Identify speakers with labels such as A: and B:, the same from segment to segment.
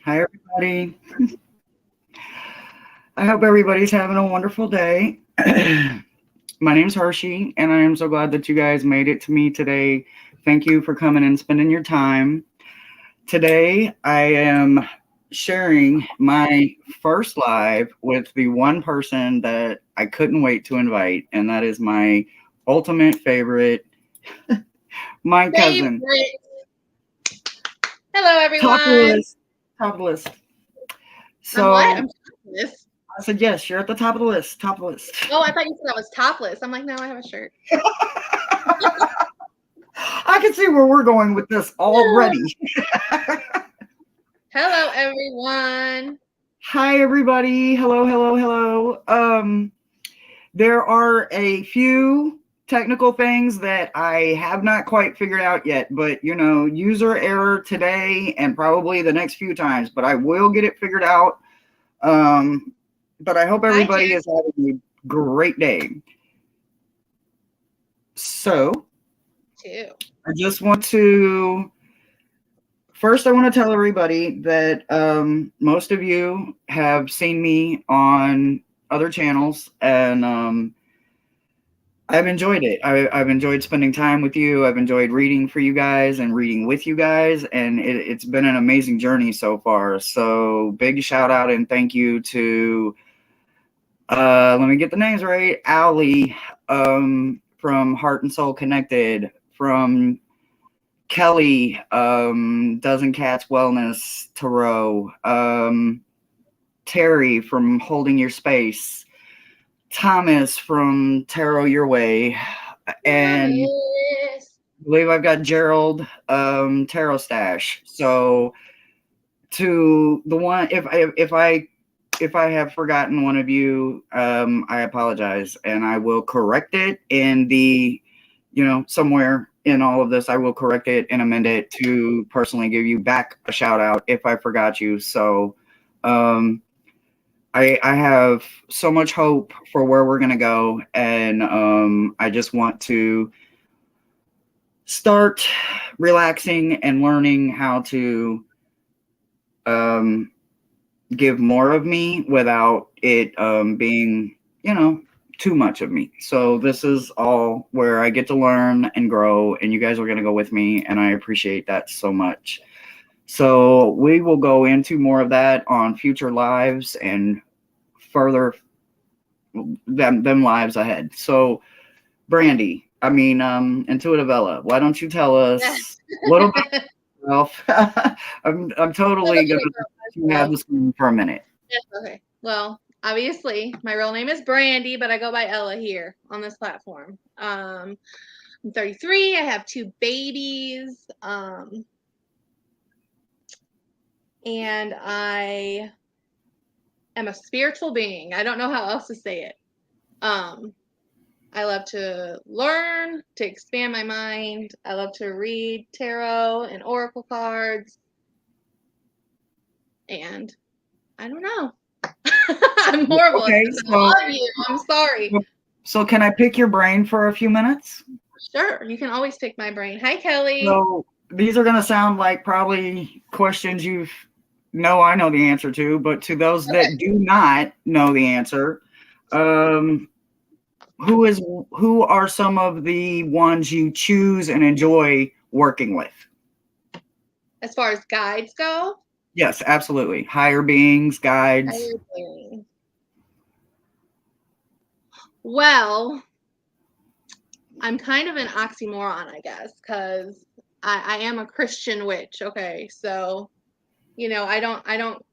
A: Hi, everybody. I hope everybody's having a wonderful day. My name's Hershey, and I am so glad that you guys made it to me today. Thank you for coming and spending your time. Today, I am sharing my first live with the one person that I couldn't wait to invite, and that is my ultimate favorite, my cousin.
B: Favorite. Hello,
A: Top of the
B: everyone.
A: list. Top of the list.
B: I'm what?
A: So
B: I'm topless.
A: I said, yes, you're at the top of the list. Top of the list.
B: Oh, I thought you said I was topless. I'm like, no, I have a shirt.
A: I can see where we're going with this already.
B: Hello, everyone.
A: Hi, everybody. Hello, hello, hello. There are a few technical things that I have not quite figured out yet, but user error today and probably the next few times, but I will get it figured out. But I hope
B: Hi,
A: everybody
B: Jen.
A: is having a great day. So,
B: Too.
A: I just want to first, I want to tell everybody that most of you have seen me on other channels, and I've enjoyed it. I've enjoyed spending time with you. I've enjoyed reading for you guys and reading with you guys, and it's been an amazing journey so far. So, big shout out and thank you to, let me get the names right, Allie from Heart and Soul Connected, from Kelly, Dozen Cats Wellness Tarot, Terry from Holding Your Space, Thomas from Tarot Your Way, and I believe I've got Gerald, Tarot Stash. So to the one, if I have forgotten one of you, I apologize, and I will correct it in the, somewhere in all of this, I will correct it and amend it to personally give you back a shout out if I forgot you. So, I have so much hope for where we're gonna go, and I just want to start relaxing and learning how to give more of me without it being, too much of me. So this is all where I get to learn and grow, and you guys are going to go with me, and I appreciate that so much. So we will go into more of that on future lives and further them lives ahead. So Brandy, Intuitive Ella, why don't you tell us a little bit about yourself? I'm totally going to have this for a minute.
B: Yes, okay. Well, obviously, my real name is Brandy, but I go by Ella here on this platform. I'm 33. I have 2 babies. And I am a spiritual being. I don't know how else to say it. I love to learn, to expand my mind. I love to read tarot and oracle cards. And I don't know. I'm horrible at
A: Okay,
B: this. I love you. I'm sorry.
A: So can I pick your brain for a few minutes?
B: Sure. You can always pick my brain. Hi, Kelly.
A: So these are going to sound like probably questions I know the answer to, but to those that do not know the answer, who are some of the ones you choose and enjoy working with?
B: As far as guides go?
A: Yes, absolutely. Higher beings, guides.
B: Higher beings. Well, I'm kind of an oxymoron, I guess, because I am a Christian witch. Okay, so I don't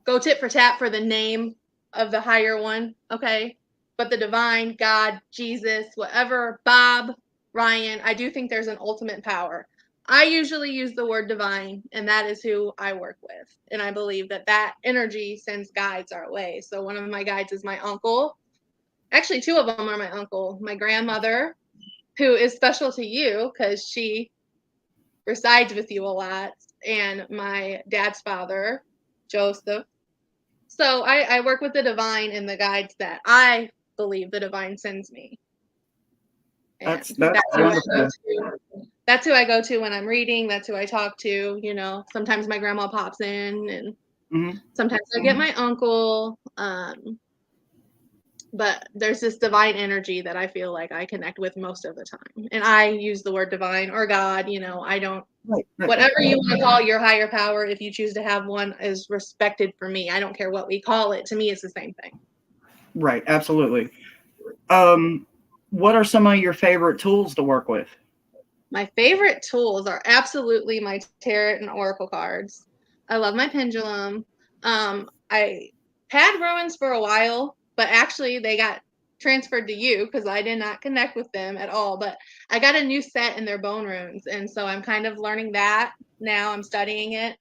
B: go tit for tat for the name of the higher one. Okay, but the divine, God, Jesus, whatever, Bob, Ryan, I do think there's an ultimate power. I usually use the word divine, and that is who I work with. And I believe that energy sends guides our way. So one of my guides is my uncle. Actually, 2 of them are my uncle. My grandmother, who is special to you because she resides with you a lot, and my dad's father, Joseph. So I work with the divine and the guides that I believe the divine sends me. And
A: That's wonderful.
B: that's who I go to when I'm reading. That's who I talk to. You know, sometimes my grandma pops in, and sometimes I get my uncle. But there's this divine energy that I feel like I connect with most of the time. And I use the word divine or God, you know, I don't, whatever you want to call your higher power, if you choose to have one, is respected for me. I don't care what we call it. To me, it's the same thing.
A: Right. Absolutely. What are some of your favorite tools to work with?
B: My favorite tools are absolutely my tarot and oracle cards. I love my pendulum. I had ruins for a while, but actually they got transferred to you because I did not connect with them at all. But I got a new set in their bone runes, and so I'm kind of learning that now. I'm studying it.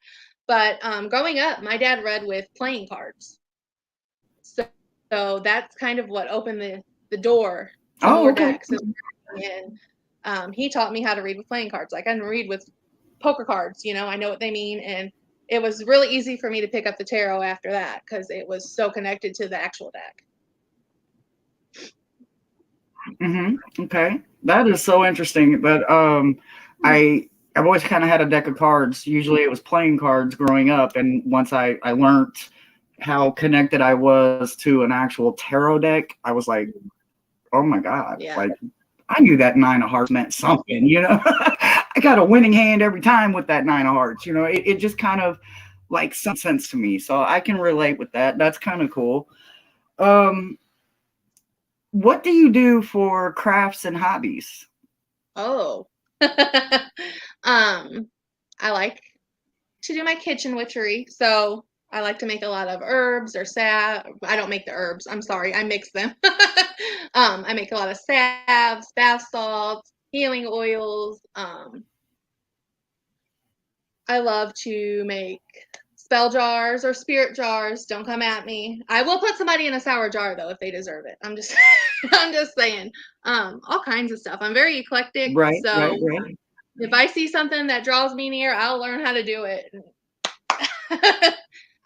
B: But growing up, my dad read with playing cards, so that's kind of what opened the door to more decks. And he taught me how to read with playing cards. Like I can read with poker cards, you know, I know what they mean. And it was really easy for me to pick up the tarot after that because it was so connected to the actual deck.
A: Okay, that is so interesting. But I've always kind of had a deck of cards. Usually, it was playing cards growing up, and once I learned how connected I was to an actual tarot deck, I was like, oh my god, like I knew that 9 of hearts meant something. You know, I got a winning hand every time with that 9 of hearts. You know, it just kind of like some sense to me, so I can relate with that. That's kind of cool. What do you do for crafts and hobbies?
B: Oh, I like to do my kitchen witchery. So I like to make a lot of herbs or salve. I don't make the herbs. I'm sorry. I mix them. I make a lot of salves, bath salts, healing oils. I love to make spell jars or spirit jars. Don't come at me. I will put somebody in a sour jar though if they deserve it. I'm just I'm just saying. All kinds of stuff. I'm very eclectic.
A: Right.
B: If I see something that draws me near, I'll learn how to do it.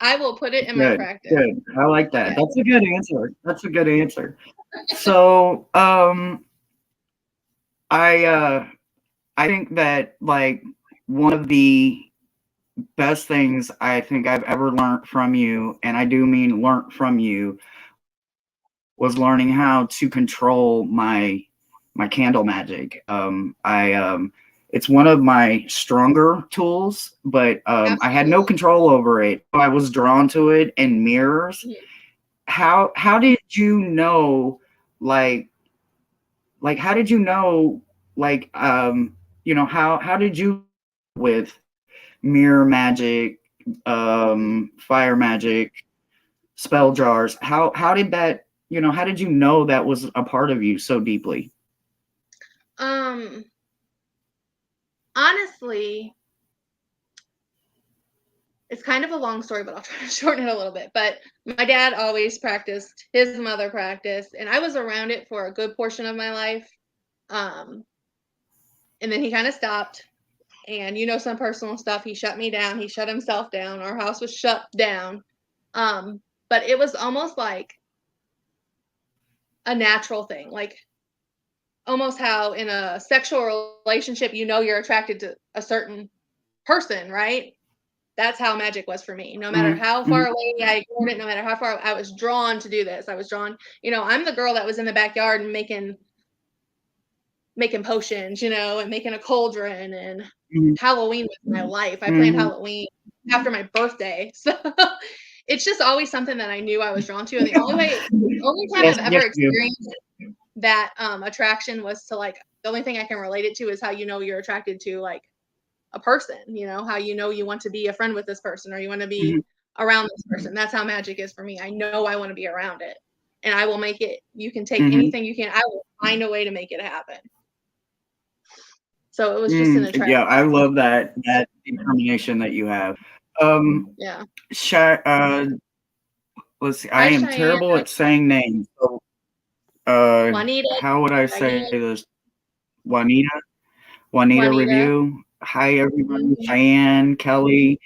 B: I will put it in my practice.
A: Good. I like that. Yeah. That's a good answer. So, I think that like one of the best things I think I've ever learned from you, and I do mean learned from you, was learning how to control my candle magic. It's one of my stronger tools, but I had no control over it. I was drawn to it in mirrors. How did you know, like how did you know, how did you with mirror magic, fire magic, spell jars? How did that, how did you know that was a part of you so deeply?
B: Honestly, it's kind of a long story, but I'll try to shorten it a little bit. But my dad always practiced, his mother practiced, and I was around it for a good portion of my life. And then he kind of stopped, and some personal stuff. He shut me down. He shut himself down. Our house was shut down. But it was almost like a natural thing, like almost how in a sexual relationship, you're attracted to a certain person, right? That's how magic was for me. No matter how far away I ignored it, no matter how far I was drawn to do this, I was drawn. I'm the girl that was in the backyard and making potions, and making a cauldron, and Halloween was my life. I planned Halloween after my birthday. So it's just always something that I knew I was drawn to. And the only time I've ever experienced that attraction was to the only thing I can relate it to is how you're attracted to like a person, how you want to be a friend with this person or you want to be around this person. That's how magic is for me. I know I want to be around it and I will make it. You can take anything you can. I will find a way to make it happen. So it was just an attraction.
A: Yeah, I love that determination that you have. Let's see. I am terrible at saying names. So,
B: Juanita,
A: how would I say this? Juanita Review. Hi, everybody. Cheyenne, Kelly,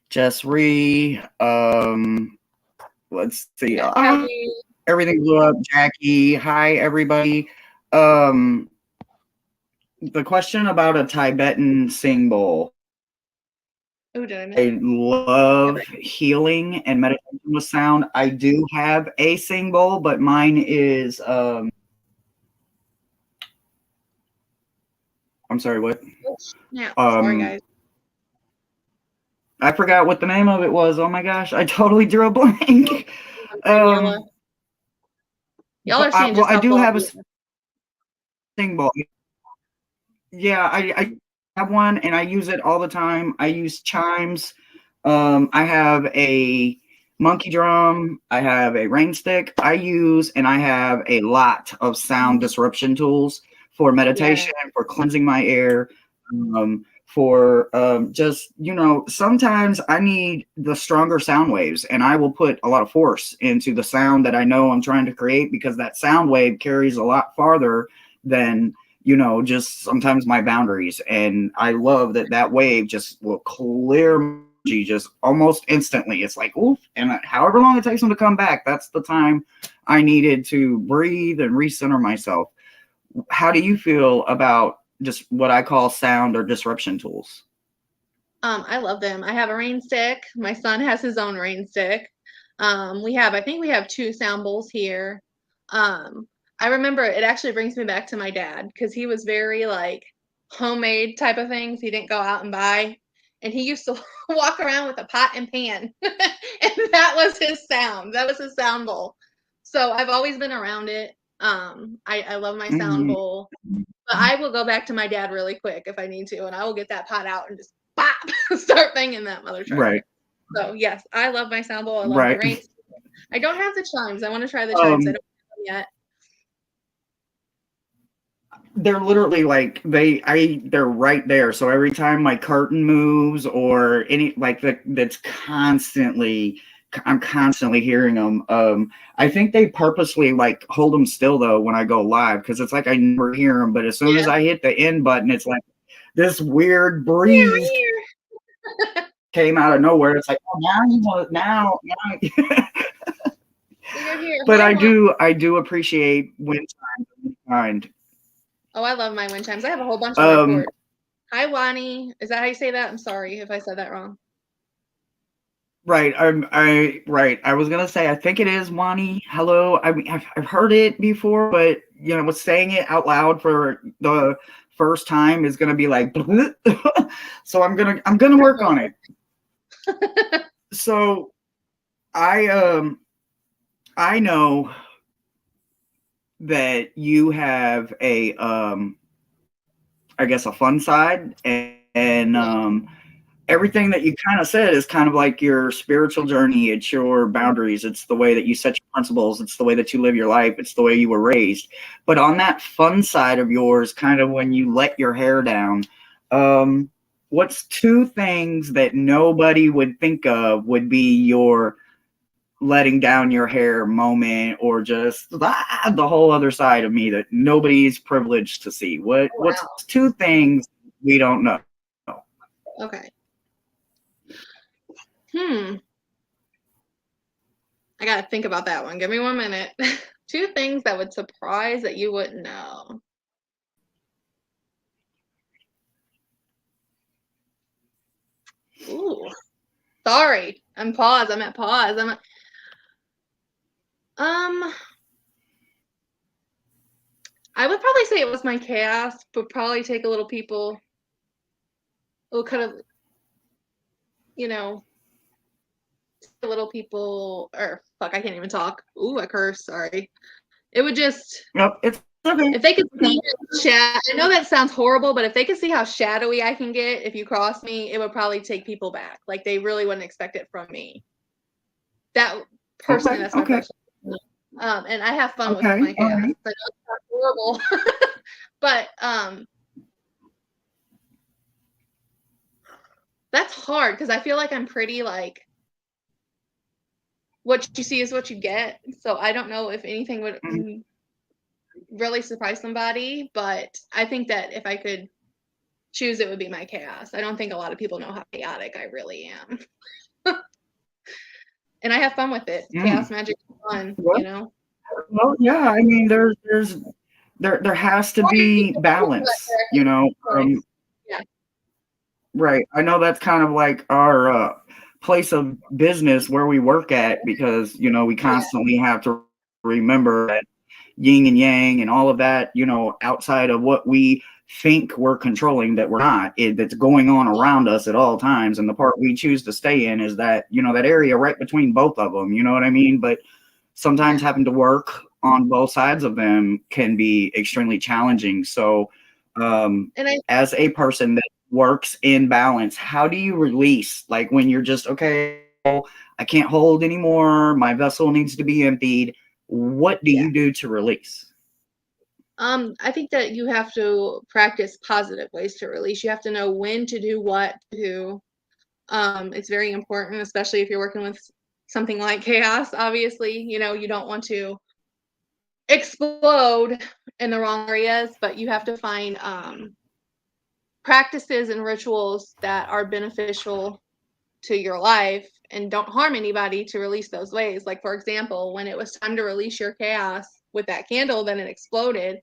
A: Jess Ree. Let's see. Everything blew up. Jackie. Hi, everybody. the question about a Tibetan sing bowl.
B: Oh, did I miss?
A: I love healing and meditation with sound. I do have a sing bowl, but mine is I'm sorry, what?
B: Oh, snap. Sorry,
A: Um
B: guys.
A: I forgot what the name of it was. Oh my gosh, I totally drew a blank.
B: Daniela.
A: um
B: Y'all are
A: but
B: seeing just
A: I
B: how
A: do
B: full
A: have a
B: we are.
A: sing bowl. Yeah, I have one and I use it all the time. I use chimes. I have a monkey drum. I have a rain stick. I have a lot of sound disruption tools for
B: Yeah.
A: meditation, for cleansing my air, for just, sometimes I need the stronger sound waves and I will put a lot of force into the sound that I know I'm trying to create because that sound wave carries a lot farther than just sometimes my boundaries. And I love that wave just will clear just almost instantly. It's like, oof. And however long it takes them to come back, that's the time I needed to breathe and recenter myself. How do you feel about just what I call sound or disruption tools?
B: I love them. I have a rain stick. My son has his own rain stick. I think we have two sound bowls here. Um, I remember it actually brings me back to my dad because he was very like homemade type of things. He didn't go out and buy, and he used to walk around with a pot and pan, and that was his sound. That was his sound bowl. So I've always been around it. I love my sound
A: Mm-hmm.
B: bowl. But I will go back to my dad really quick if I need to, and I will get that pot out and just bop, start banging that mother trucker.
A: Right.
B: So yes, I love my sound bowl. I love my
A: Right.
B: rain. I don't have the chimes. I want to try the chimes. I
A: Um,
B: don't have them yet.
A: they're literally like they're right there. So every time my curtain moves or any like that's constantly I'm constantly hearing them. I think they purposely like hold them still though when I go live because it's like I never hear them. But as soon as
B: Yeah.
A: I hit the end button, it's like this weird breeze came out of nowhere. It's like, oh, now you want now.
B: We are here.
A: But
B: Hi, Juan.
A: I do appreciate when kind.
B: Oh, I love my wind chimes. I have a whole bunch on my
A: Um,
B: porch. Hi, Wani. Is that how you say that? I'm sorry if I said that wrong.
A: Right. Right. I was gonna say I think it is Wani. Hello. I mean I've heard it before, but what's saying it out loud for the first time is gonna be like so I'm gonna work on it. So I I know that you have a I guess a fun side and
B: Yeah.
A: everything that you kind of said is kind of like your spiritual journey. It's your boundaries. It's the way that you set your principles. It's the way that you live your life. It's the way you were raised. But on that fun side of yours, kind of when you let your hair down, what's two things that nobody would think of would be your letting down your hair moment or just the whole other side of me that nobody's privileged to see?
B: Oh,
A: What's
B: wow.
A: two things we don't know?
B: Okay. Hmm. I gotta think about that one. Give me 1 minute. Two things that would surprise that you wouldn't know. Ooh. Sorry. I'm pause. I'm at pause. Um I would probably say it was my chaos, but probably take a little people will kind of, you know, a little people or fuck, I can't even talk. Ooh, I curse, sorry. It would just
A: Nope, it's okay.
B: if they could see I know that sounds horrible, but if they could see how shadowy I can get if you cross me, it would probably take people back. Like they really wouldn't expect it from me. That personally,
A: Okay,
B: that's my
A: okay,
B: personal and I have fun with
A: okay,
B: my
A: all
B: chaos.
A: right.
B: I know it's not horrible. But that's hard because I feel like I'm pretty like what you see is what you get. So I don't know if anything would
A: Mhm.
B: really surprise somebody, but I think that if I could choose, it would be my chaos. I don't think a lot of people know how chaotic I really am. And I have fun with it. Chaos
A: Mm.
B: magic is fun,
A: Well,
B: you know?
A: well, yeah. I mean, there has to
B: Or you
A: be
B: can go
A: balance, you know.
B: directly. Yeah.
A: Right. I know that's kind of like our place of business where we work at, because you know we constantly have to remember that yin and yang and all of that, you know, outside of what we think we're controlling, that we're not, that's going on around us at all times. And the part we choose to stay in is that, you know, that area right between both of them, you know what I mean? But sometimes having to work on both sides of them can be extremely challenging. So
B: And I
A: as a person that works in balance, how do you release, like when you're just, okay, I can't hold anymore, my vessel needs to be emptied, what do
B: yeah.
A: you do to release?
B: I think that you have to practice positive ways to release. You have to know when to do what to do. It's very important, especially if you're working with something like chaos. Obviously, you know, you don't want to explode in the wrong areas, but you have to find practices and rituals that are beneficial to your life and don't harm anybody to release those ways. Like, for example, when it was time to release your chaos with that candle, then it exploded.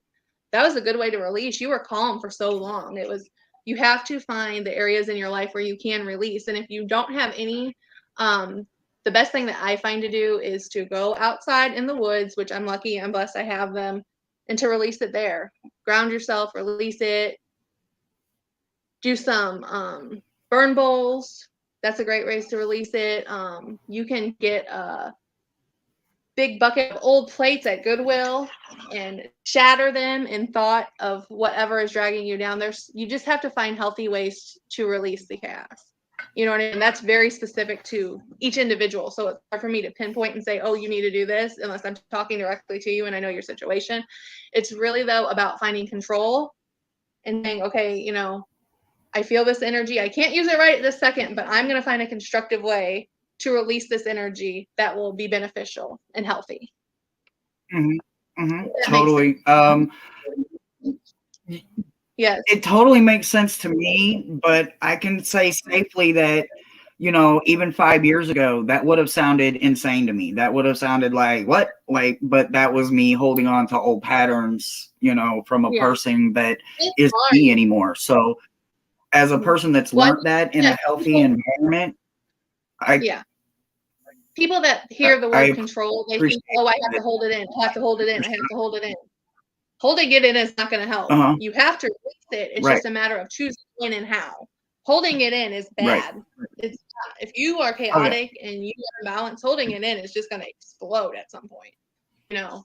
B: That was a good way to release. You were calm for so long. It was, you have to find the areas in your life where you can release. And if you don't have any, the best thing that I find to do is to go outside in the woods, which I'm lucky, I'm blessed I have them, and to release it there. Ground yourself, release it, do some burn bowls. That's a great way to release it. You can get a big bucket of old plates at Goodwill and shatter them in thought of whatever is dragging you down. You just have to find healthy ways to release the chaos. You know what I mean? That's very specific to each individual. So it's hard for me to pinpoint and say, oh, you need to do this, unless I'm talking directly to you and I know your situation. It's really, though, about finding control and saying, okay, you know, I feel this energy. I can't use it right at this second, but I'm going to find a constructive way to release this energy that will be beneficial and healthy. That makes sense.
A: Totally.
B: Yes.
A: It totally makes sense to me, but I can say safely that, you know, even 5 years ago, that would have sounded insane to me. That would have sounded like, what? Like, but that was me holding on to old patterns, you know, from a
B: Yeah.
A: person that
B: It's
A: isn't
B: hard.
A: me anymore. So, as a person that's
B: Well,
A: learned that in a healthy environment,
B: yeah. People that hear the
A: I
B: word control, they
A: appreciate
B: think, oh, I have
A: it.
B: to hold it in. I have to hold it in. I have to hold it in. Holding it in is not going to help.
A: Uh-huh.
B: You have to release it. It's
A: Right.
B: just a matter of choosing when and how. Holding it in is
A: Right.
B: bad. It's not. If you are
A: Oh, yeah.
B: chaotic and you are imbalanced, holding it in is just going to explode at some point. You know.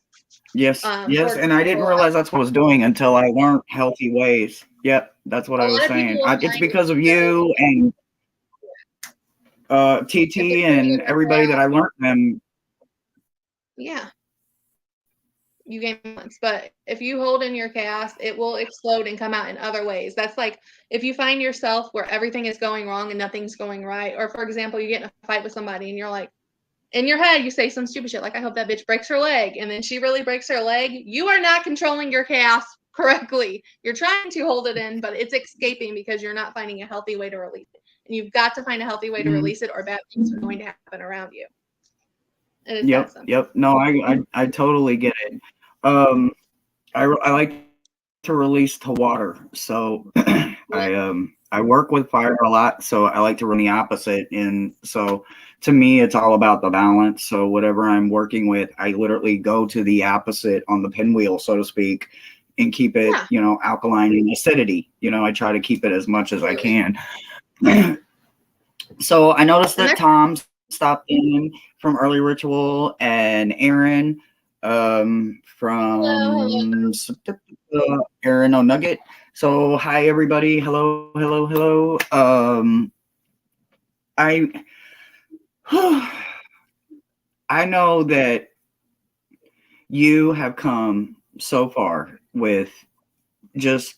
A: Yes. Yes.
B: For
A: And I didn't
B: example,
A: realize that's what I was doing until I learned healthy ways. Yep. That's what
B: a
A: I
B: lot
A: was
B: of people
A: saying.
B: will
A: It's
B: find
A: because of
B: themselves
A: you and
B: if
A: TT
B: it's
A: and everybody that I learned them.
B: yeah. You gain balance, but if you hold in your chaos, it will explode and come out in other ways. That's like if you find yourself where everything is going wrong and nothing's going right, or for example, you get in a fight with somebody and you're like, in your head, you say some stupid shit like, I hope that bitch breaks her leg, and then she really breaks her leg. You are not controlling your chaos correctly. You're trying to hold it in, but it's escaping because you're not finding a healthy way to release it. And you've got to find a healthy way to release it, or bad things are going to happen around you. And it's that simple.
A: Yep. No, I totally get it. I like to release to water. So I work with fire a lot, so I like to run the opposite. And so to me, it's all about the balance. So whatever I'm working with, I literally go to the opposite on the pinwheel, so to speak, and keep it, you know, alkaline and acidity. You know, I try to keep it as much as I can. So I noticed that Tom stopped in from Early Ritual and Aaron from Aaron O'Nugget. So hi everybody. Hello. I I know that you have come so far with just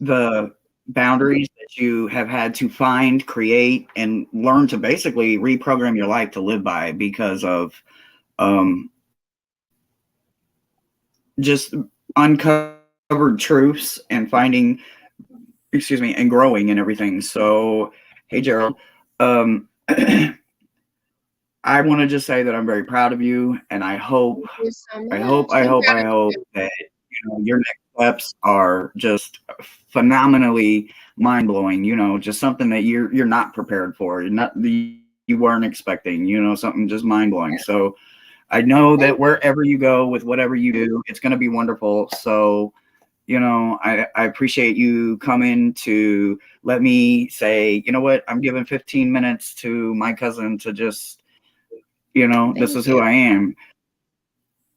A: the boundaries that you have had to find, create, and learn to basically reprogram your life to live by because of just uncovered truths and finding, and growing and everything. So, hey, Gerald. I want to just say that I'm very proud of you, and
B: Thank you so much. I'm
A: I
B: proud of
A: hope
B: you.
A: that your next steps are just phenomenally mind blowing. Just something that you're not prepared for, you're not you weren't expecting. Something just mind blowing.
B: Yeah.
A: So I know that
B: Thank
A: wherever you go with whatever you do, it's going to be wonderful. So I appreciate you coming to let me say, you know what, I'm giving 15 minutes to my cousin to just, this
B: thank
A: is who
B: you.
A: I am.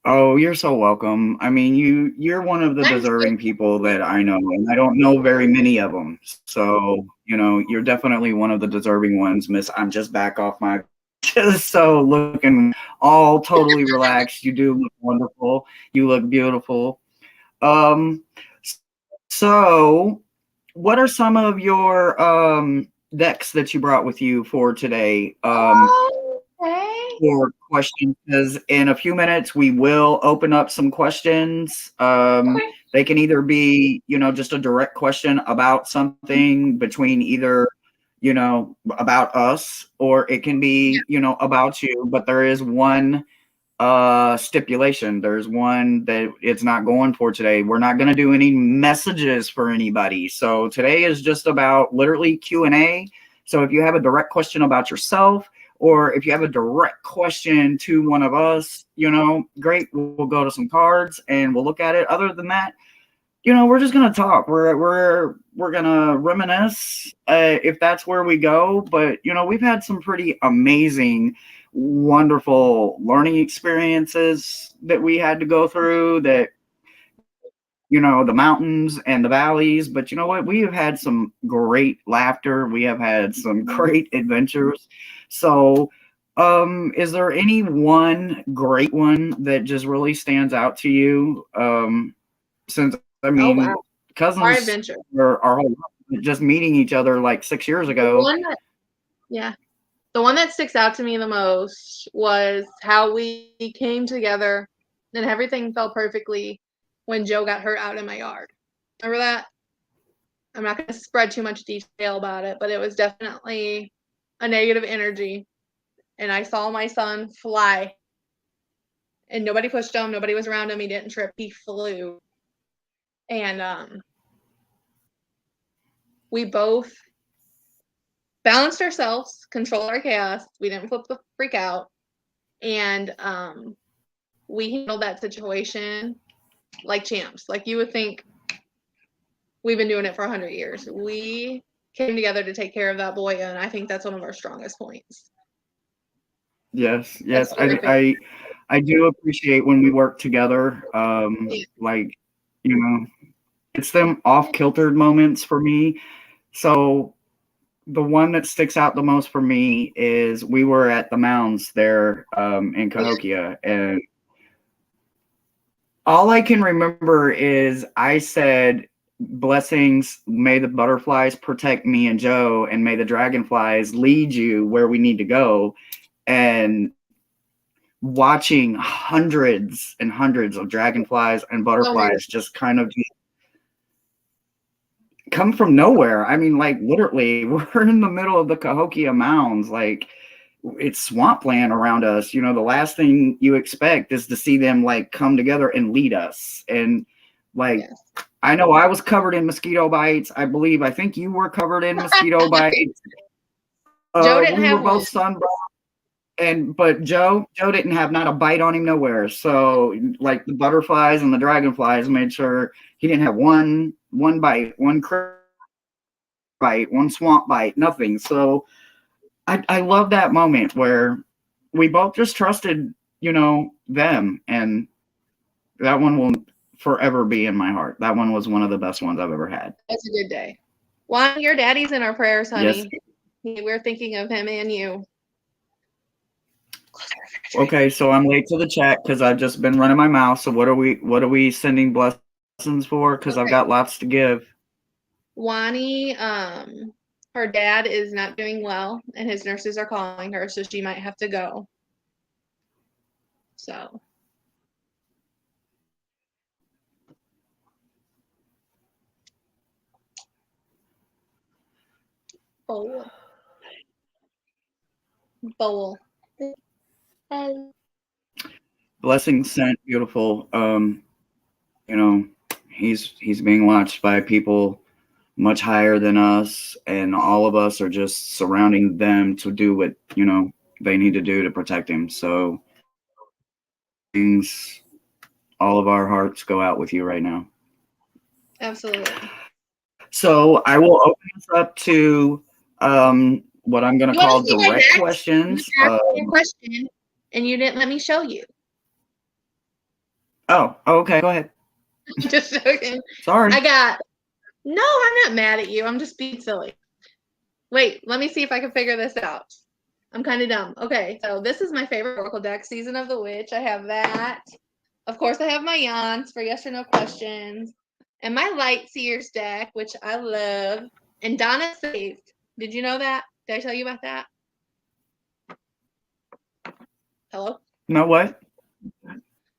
A: Oh, you're so welcome. I mean, you're one of the
B: I'm so
A: deserving people that I know, and I don't know very many of them. So, you're definitely one of the deserving ones, Miss. I'm just back off my just so looking all totally relaxed. You do look wonderful. You look beautiful. Um, so what are some of your decks that you brought with you for today?
B: okay.
A: For questions, because in a few minutes we will open up some questions.
B: Okay.
A: They can either be, just a direct question about something between either, about us, or it can
B: Yeah.
A: be, about you. But there is one stipulation. There's one that it's not going for today. We're not going to do any messages for anybody. So today is just about literally Q&A. So if you have a direct question about yourself, or if you have a direct question to one of us, great, we'll go to some cards and we'll look at it. Other than that, we're just gonna talk. We're gonna reminisce, if that's where we go. But we've had some pretty amazing, wonderful learning experiences that we had to go through. That the mountains and the valleys. But you know what? We have had some great laughter. We have had some great adventures. So, is there any one great one that just really stands out to you? Since I
B: Oh
A: mean,
B: wow. Our
A: cousins
B: adventure.
A: were our whole life, just meeting each other like 6 years
B: The
A: ago.
B: one that yeah. The one that sticks out to me the most was how we came together and everything fell perfectly when Joe got hurt out in my yard. Remember that? I'm not going to spread too much detail about it, but it was definitely a negative energy. And I saw my son fly, and nobody pushed him, nobody was around him, he didn't trip, he flew. And we both balanced ourselves, controlled our chaos. We didn't flip the freak out. And we handled that situation like champs. Like you would think we've been doing it for 100 years. We came together to take care of that boy, and I think that's one of our strongest points.
A: Yes,
B: That's
A: yes,
B: the only thing.
A: I do appreciate when we work together.
B: Yeah.
A: Like, it's them off kiltered moments for me. So the one that sticks out the most for me is we were at the mounds there, in
B: Yeah.
A: Cahokia, and all I can remember is I said, "Blessings, may the butterflies protect me and Joe, and may the dragonflies lead you where we need to go." And watching hundreds and hundreds of dragonflies and
B: So many.
A: butterflies just kind of come from nowhere. I mean, like literally, we're in the middle of the Cahokia Mounds. Like it's swampland around us. The last thing you expect is to see them like come together and lead us. And like,
B: Yes.
A: I know I was covered in mosquito bites. I think you were covered in mosquito bites.
B: Joe
A: We
B: didn't
A: were
B: have one.
A: both sunburned. But Joe didn't have not a bite on him nowhere. So like the butterflies and the dragonflies made sure he didn't have one bite, one bite, one swamp bite, nothing. So I love that moment where we both just trusted, them, and that one will forever be in my heart. That one was one of the best ones I've ever had.
B: That's a good day. Juan, your daddy's in our prayers,
A: Yes.
B: honey. We're thinking of him and you.
A: Okay, so I'm late to the chat because I've just been running my mouth. So what are we sending blessings for? Because I've
B: Okay.
A: got lots to give.
B: Wani, her dad is not doing well, and his nurses are calling her, so she might have to go. So. Bowl. Bowl.
A: Blessings sent, beautiful. You know, he's being watched by people much higher than us, and all of us are just surrounding them to do what, they need to do to protect him. So things, all of our hearts go out with you right now.
B: Absolutely.
A: So I will open this up to what I'm going to call direct questions.
B: Question, and you didn't let me show you.
A: Oh, okay. Go ahead.
B: Just joking.
A: Sorry.
B: No, I'm not mad at you. I'm just being silly. Wait, let me see if I can figure this out. I'm kind of dumb. Okay, so this is my favorite Oracle deck, Season of the Witch. I have that. Of course, I have my Yawns for yes or no questions. And my Light Seers deck, which I love. And Donna Saved. Did you know that? Did I tell you about that? Hello?
A: No, what?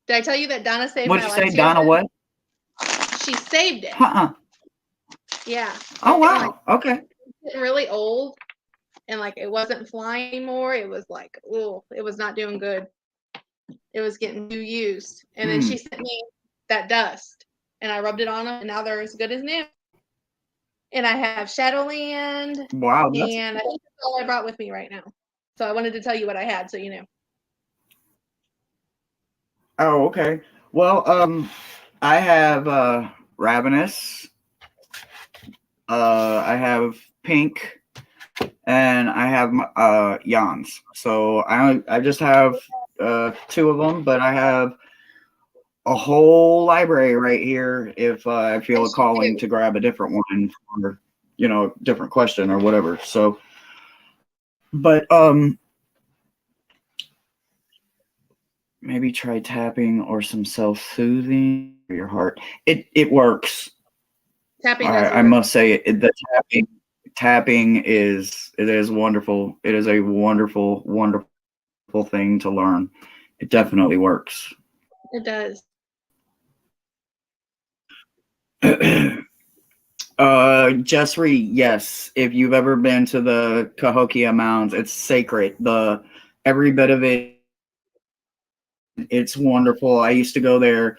B: Did I tell you that Donna saved
A: my
B: Light Seers?
A: What did you say, Donna? What?
B: She saved it. Yeah.
A: Oh, wow. Okay.
B: Getting really old, and it wasn't flying anymore. It was it was not doing good. It was getting too used. And then she sent me that dust, and I rubbed it on them, and now they're as good as new. And I have Shadowland.
A: Wow.
B: And I think that's all I brought with me right now. So I wanted to tell you what I had, so you knew.
A: Oh, okay. Well, I have Ravenous. I have Pink, and I have Yawns. So I just have 2 of them, but I have a whole library right here if I feel a calling to grab a different one for, different question or whatever. So, but maybe try tapping or some self-soothing for your heart. It works.
B: Tapping.
A: I must say the tapping is wonderful. It is a wonderful, wonderful thing to learn. It definitely works.
B: It does.
A: Jessry, yes. If you've ever been to the Cahokia Mounds, it's sacred. Every bit of it, it's wonderful. I used to go there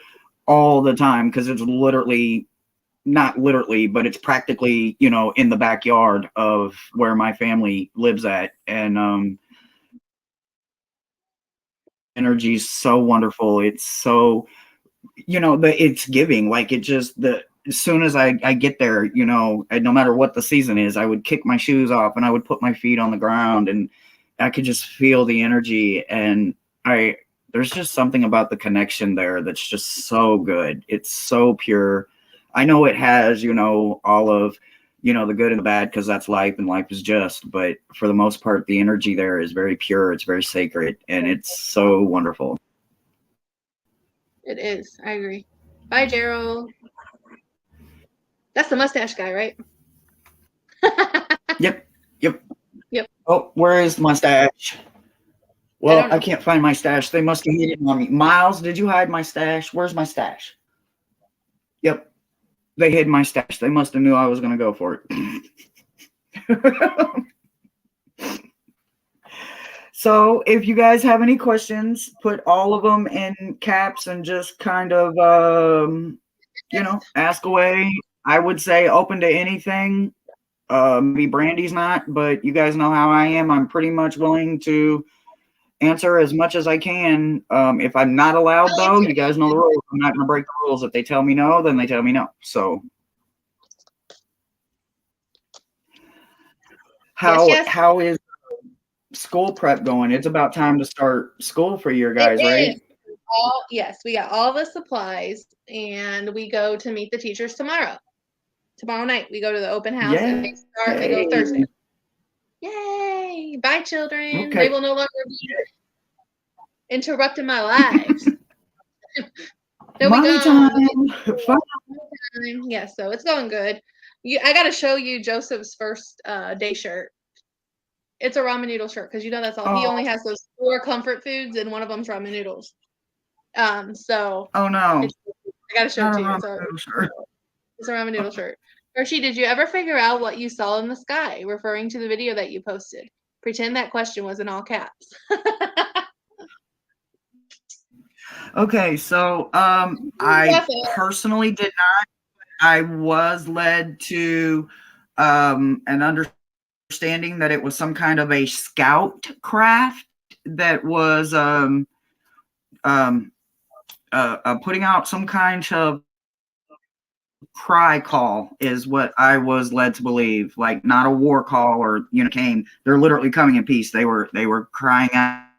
A: all the time because it's literally, not literally, but it's practically, in the backyard of where my family lives at. And energy is so wonderful. It's so, it's giving. As soon as I get there, and no matter what the season is, I would kick my shoes off and I would put my feet on the ground, and I could just feel the energy. And there's just something about the connection there that's just so good. It's so pure. I know it has, all of, the good and the bad, because that's life and life is just. But for the most part, the energy there is very pure. It's very sacred, and it's so wonderful.
B: It is. I agree. Bye, Gerald. That's the mustache guy, right?
A: Yep. Oh, where is my stash? Well, I can't find my stash. They must have hid it on me. Miles, did you hide my stash? Where's my stash? Yep. They hid my stash. They must have knew I was going to go for it. So if you guys have any questions, put all of them in caps and just kind of, ask away. I would say open to anything. Maybe Brandy's not, but you guys know how I am. I'm pretty much willing to answer as much as I can. If I'm not allowed, though, you guys know the rules. I'm not going to break the rules. If they tell me no, then they tell me no. So how is school prep going? It's about time to start school for your guys, right?
B: Yes, we got all the supplies, and we go to meet the teachers tomorrow. Tomorrow night, we go to the open house, and they go Thursday. Yay! Bye, children. Okay. They will no longer be interrupting my lives. There we go. Time. Yeah, so it's going good. I got to show you Joseph's first day shirt. It's a ramen noodle shirt, because that's all. He only has those 4 comfort foods, and one of them's ramen noodles. So.
A: Oh no!
B: I gotta show it to you. It's a ramen noodle shirt. Hershey, did you ever figure out what you saw in the sky, referring to the video that you posted? Pretend that question was in all caps.
A: Okay, so I personally did not. I was led to an understanding that it was some kind of a scout craft that was um, putting out some kind of cry call is what I was led to believe. Like not a war call or came. They're literally coming in peace. They were crying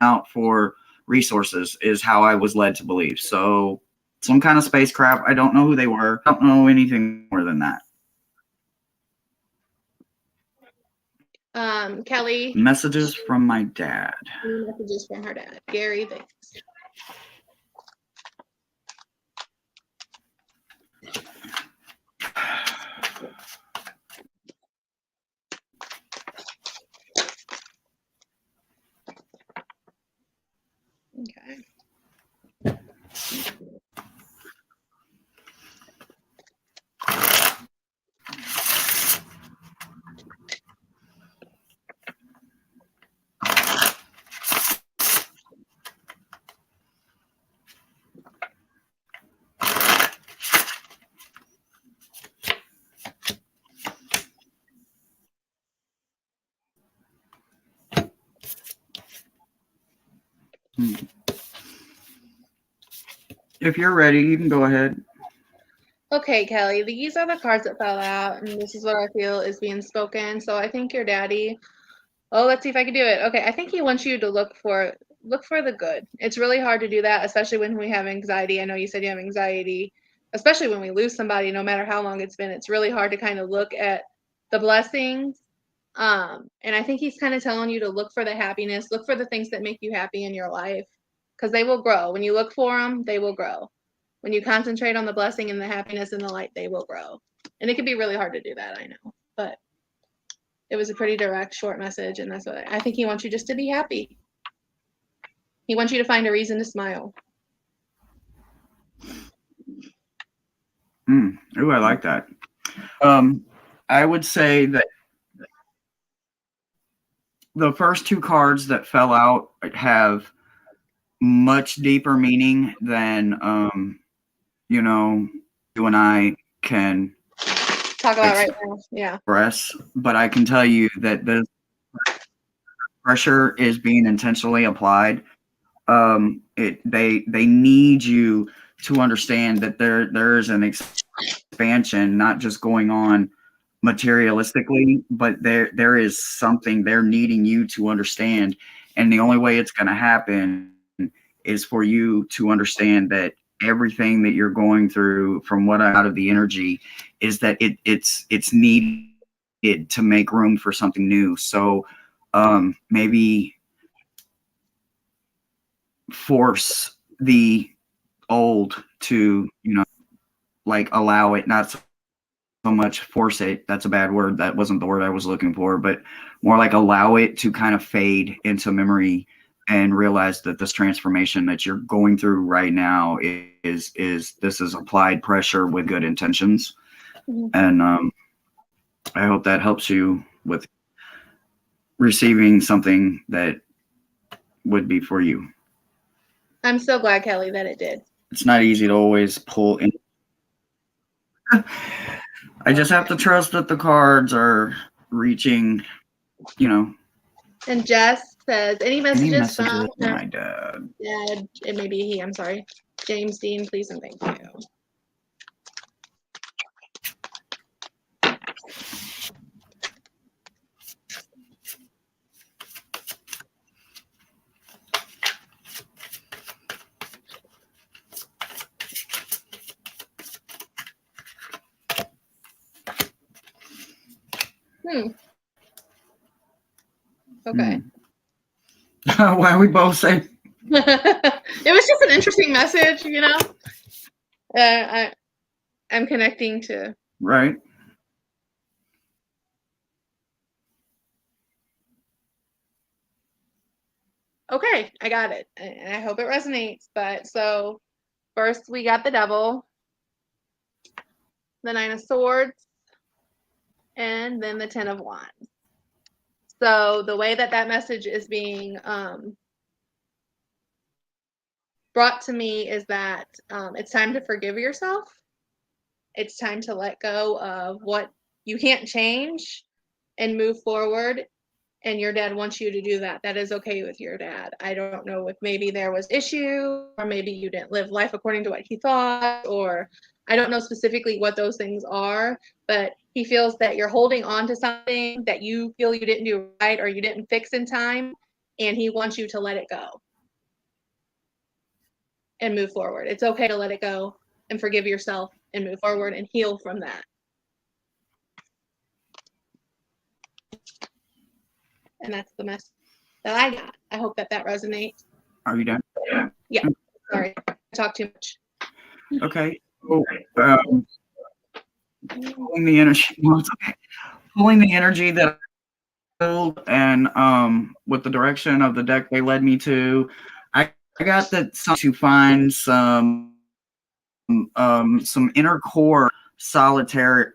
A: out for resources is how I was led to believe. So some kind of spacecraft. I don't know who they were. I don't know anything more than that.
B: Kelly.
A: Messages from my dad.
B: Messages from her dad. Gary, thanks. Okay.
A: If you're ready, you can go ahead.
B: Okay, Kelly, these are the cards that fell out, and this is what I feel is being spoken. So I think your daddy. Oh, let's see if I can do it. Okay, I think he wants you to look for the good. It's really hard to do that, especially when we have anxiety. I know you said you have anxiety, especially when we lose somebody, no matter how long it's been. It's really hard to kind of look at the blessings. And I think he's kind of telling you to look for the happiness, look for the things that make you happy in your life, because they will grow. When you look for them, they will grow. When you concentrate on the blessing and the happiness and the light, they will grow. And it can be really hard to do that, I know. But it was a pretty direct, short message, and that's what I think he wants you just to be happy. He wants you to find a reason to smile.
A: Ooh, I like that. I would say that the first two cards that fell out have much deeper meaning than you and I can
B: talk about right now. Yeah.
A: Express. But I can tell you that the pressure is being intentionally applied. They need you to understand that there is an expansion, not just going on materialistically, but there is something they're needing you to understand, and the only way it's going to happen is for you to understand that everything that you're going through, from what out of the energy, is that it's needed to make room for something new. So maybe force the old to like allow it, not so much force it. That's a bad word. That wasn't the word I was looking for, but more like allow it to kind of fade into memory and realize that this transformation that you're going through right now is this is applied pressure with good intentions. Mm-hmm. And I hope that helps you with receiving something that would be for you.
B: I'm so glad, Kelly, that it did.
A: It's not easy to always pull in. I just have to trust that the cards are reaching,
B: And Jess says, any messages
A: from my dad?
B: Dad, it may be he, I'm sorry. James Dean, please and thank you. Okay.
A: Why we both say?
B: It was just an interesting message, I'm connecting to.
A: Right.
B: Okay, I got it. And I hope it resonates. But so first we got the Devil, the Nine of Swords, and then the Ten of Wands. So the way that message is being brought to me is that it's time to forgive yourself. It's time to let go of what you can't change and move forward. And your dad wants you to do that. That is okay with your dad. I don't know if maybe there was issue, or maybe you didn't live life according to what he thought, or I don't know specifically what those things are, but he feels that you're holding on to something that you feel you didn't do right or you didn't fix in time, and he wants you to let it go and move forward. It's okay to let it go and forgive yourself and move forward and heal from that. And that's the message that I got. I hope that resonates.
A: Are you done?
B: Yeah. Sorry, I talked too much.
A: Okay. So, pulling the energy. Well, it's okay. Pulling the energy that and with the direction of the deck they led me to, I got that to find some inner core solidarity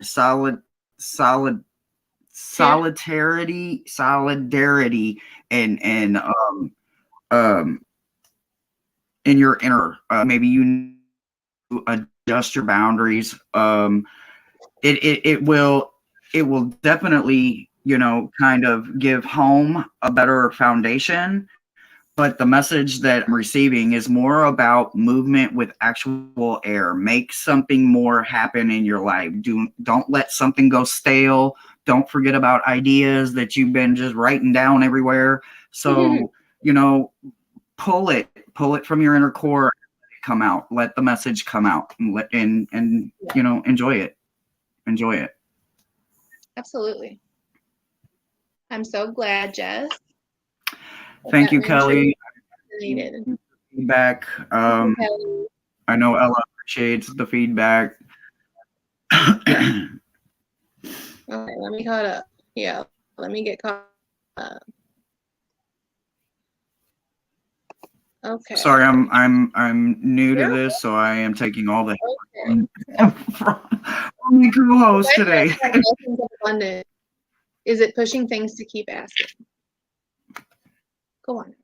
A: and in your inner maybe you adjust your boundaries. It will definitely, you know, kind of give home a better foundation. But the message that I'm receiving is more about movement with actual air. Make something more happen in your life. Don't let something go stale. Don't forget about ideas that you've been just writing down everywhere. So, you know, pull it from your inner core, come out. Let the message come out and you know, enjoy it. Enjoy it.
B: Absolutely. I'm so glad, Jess.
A: Thank you, Kelly. Feedback. I know Ella appreciates the feedback.
B: Okay, let me caught up. Yeah, let me get caught up. Okay.
A: Sorry, I'm new to this, so I am taking all the from the co-host today.
B: Is it pushing things to keep asking? Go on.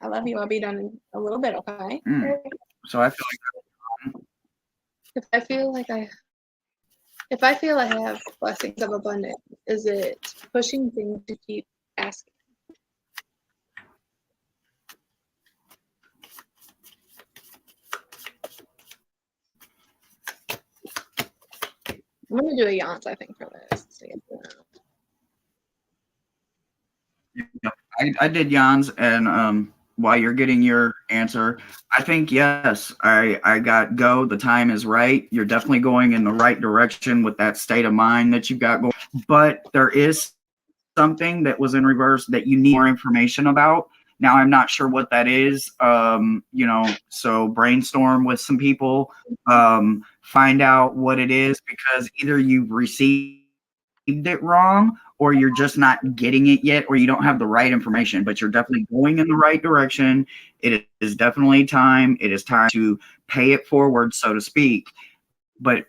B: I love you. I'll be done in a little bit, okay?
A: So I feel like
B: if I feel I have blessings of abundance, is it pushing things to keep asking? I'm gonna do a yawns, I think, for this.
A: I did yawns, and while you're getting your answer, I think yes, I got go. The time is right. You're definitely going in the right direction with that state of mind that you've got going. But there is something that was in reverse that you need more information about. Now I'm not sure what that is. You know, so brainstorm with some people, find out what it is, because either you've received it wrong or you're just not getting it yet, or you don't have the right information, but you're definitely going in the right direction. It is definitely time. It is time to pay it forward, so to speak. But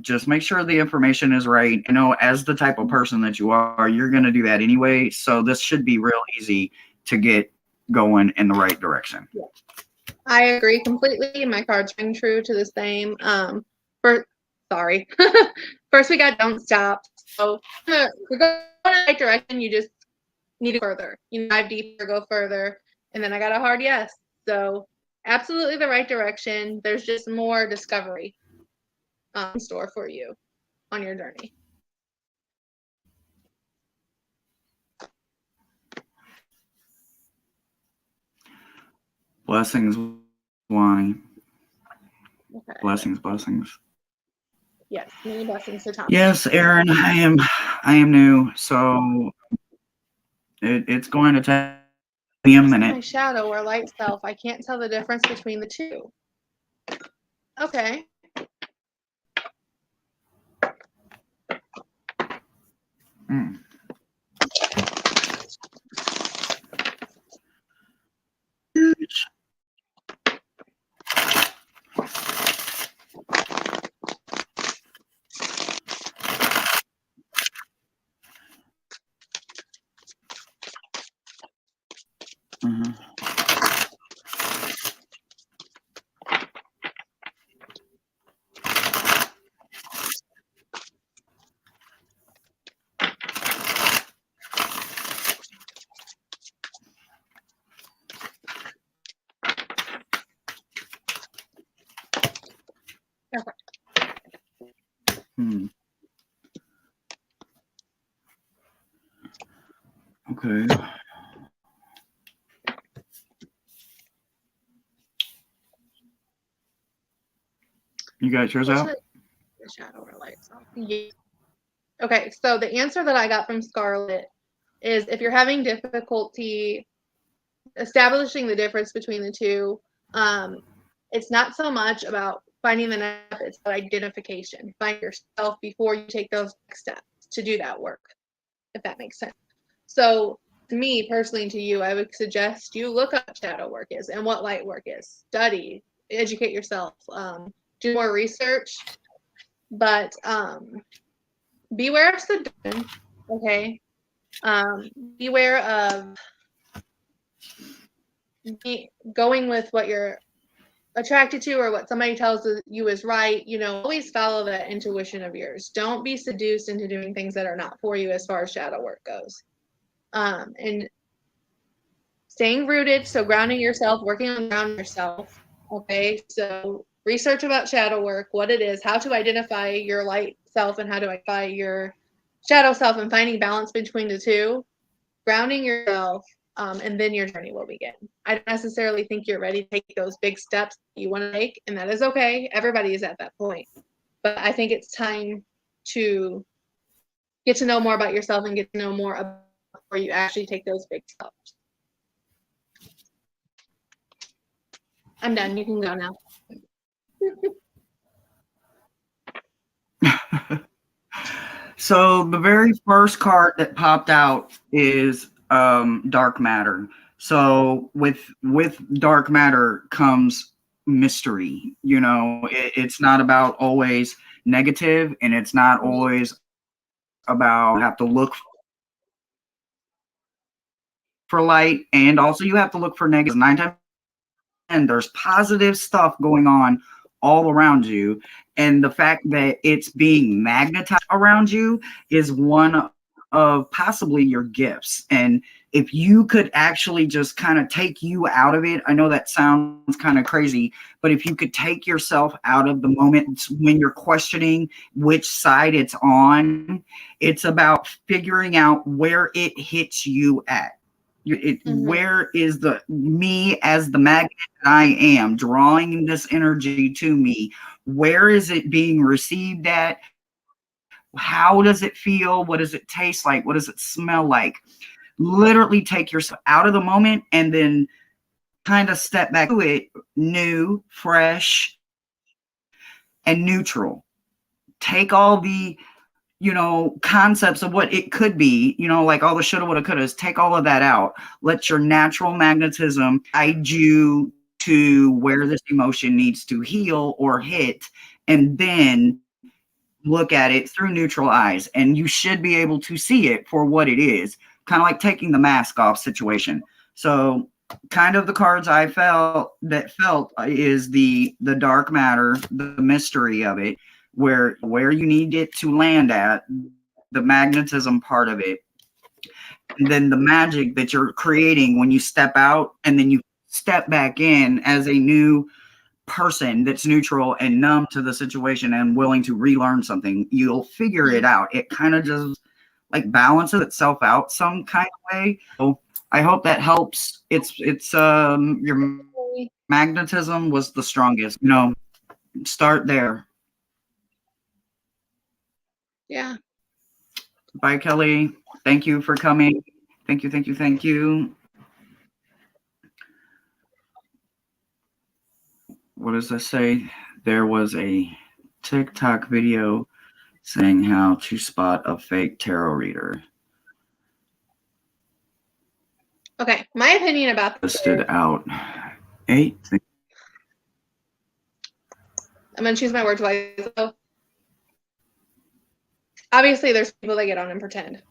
A: just make sure the information is right. You know, as the type of person that you are, you're going to do that anyway. So this should be real easy to get going in the right direction.
B: Yeah. I agree completely. My cards ring true to the same. First we got don't stop. So we're going in the right direction. You just need to go further. You dive deeper, go further. And then I got a hard yes. So absolutely the right direction. There's just more discovery in store for you on your journey.
A: Blessings, Wani.
B: Okay.
A: Blessings.
B: Yes, many blessings to Tom.
A: Yes, Aaron, I am new, so it's going to take me a minute.
B: My shadow or light self. I can't tell the difference between the two. Okay.
A: Hmm. Okay. You got yours
B: What's
A: out?
B: the shadow or light self? Yeah. Okay, so the answer that I got from Scarlett is if you're having difficulty establishing the difference between the two, it's not so much about finding the next step, it's about identification. Find yourself before you take those next steps to do that work, if that makes sense. So, to me personally, to you, I would suggest you look up what shadow work is and what light work is. Study, educate yourself, do more research, but beware of seduction. Okay, beware of going with what you're attracted to or what somebody tells you is right. Always follow that intuition of yours. Don't be seduced into doing things that are not for you as far as shadow work goes. And staying rooted, so grounding yourself, working on grounding yourself. Okay, so research about shadow work, what it is, how to identify your light self and how to identify your shadow self, and finding balance between the two, grounding yourself, and then your journey will begin. I don't necessarily think you're ready to take those big steps that you want to take, and that is okay. Everybody is at that point. But I think it's time to get to know more about yourself and get to know more about before you actually take those big steps. I'm done. You can go now.
A: So the very first card that popped out is dark matter. So with dark matter comes mystery. It's not about always negative, and it's not always about have to look for light, and also you have to look for negative. 9 times and there's positive stuff going on all around you, and the fact that it's being magnetized around you is one of possibly your gifts. And if you could actually just kind of take you out of it, I know that sounds kind of crazy, but if you could take yourself out of the moment when you're questioning which side it's on, it's about figuring out where it hits you at. Where is the me as the magnet that I am drawing this energy to me? Where is it being received at? How does it feel? What does it taste like? What does it smell like? Literally take yourself out of the moment and then kind of step back to it, new, fresh, and neutral. Take all the concepts of what it could be, like all the shoulda, woulda, couldas, take all of that out. Let your natural magnetism guide you to where this emotion needs to heal or hit, and then look at it through neutral eyes. And you should be able to see it for what it is, kind of like taking the mask off situation. So kind of the cards I felt is the dark matter, the mystery of it, where you need it to land at, the magnetism part of it, and then the magic that you're creating when you step out and then you step back in as a new person that's neutral and numb to the situation and willing to relearn something. You'll figure it out. It kind of just like balances itself out some kind of way. So I hope that helps. It's your magnetism was the strongest. Start there.
B: Yeah.
A: Bye, Kelly. Thank you for coming. Thank you, thank you, thank you. What does this say? There was a TikTok video saying how to spot a fake tarot reader.
B: Okay, my opinion about this
A: Listed out 8 things.
B: I'm gonna choose my words wisely. Obviously, there's people that get on and pretend.